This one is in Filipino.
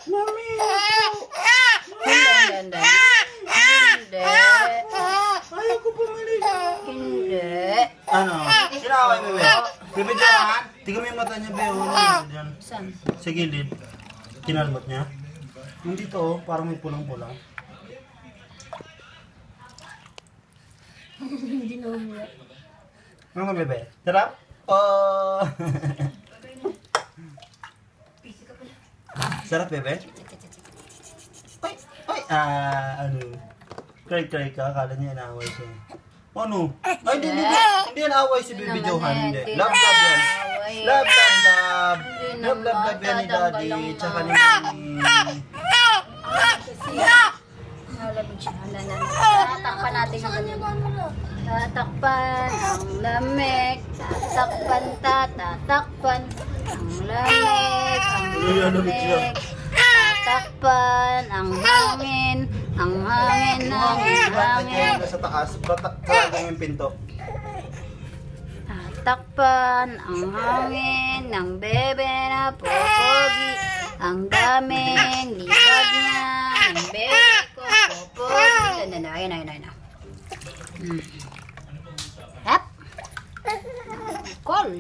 Mami! Hindi. Hindi. Ayaw ko pumaligo. Hindi. Ano? Sinaway mo, Bebe? Bebe, dyan. Tingnan mo yung mata niya, Bebe. Dyan. Saan? Sa gilid. Kinalmat niya. Yung dito, oh, parang may pulang-pulang. Hindi na umuwi. Ano ka, Bebe? Sarap? Oh! Sarap, Bebe? Ay! Ay! Ano? Cry ka? Akala niya inaaway siya. Ano? Ay, hindi yan away si Baby Johan. Hindi. Love yan. Love yan ni Daddy. Tsaka ni Mami. Malamig siya. Tatakpan natin yung kanina. Tatakpan ang lamig. Tatakpan ang lamig. Ang lamig. Tatakpan ang hangin. Ang hangin. Sa taas. Talagang yung pinto. Tatakpan ang hangin ng bebe na popogi. Ang daming libag niya. Ang bebe ko popogi. Ayun. Hap! Call.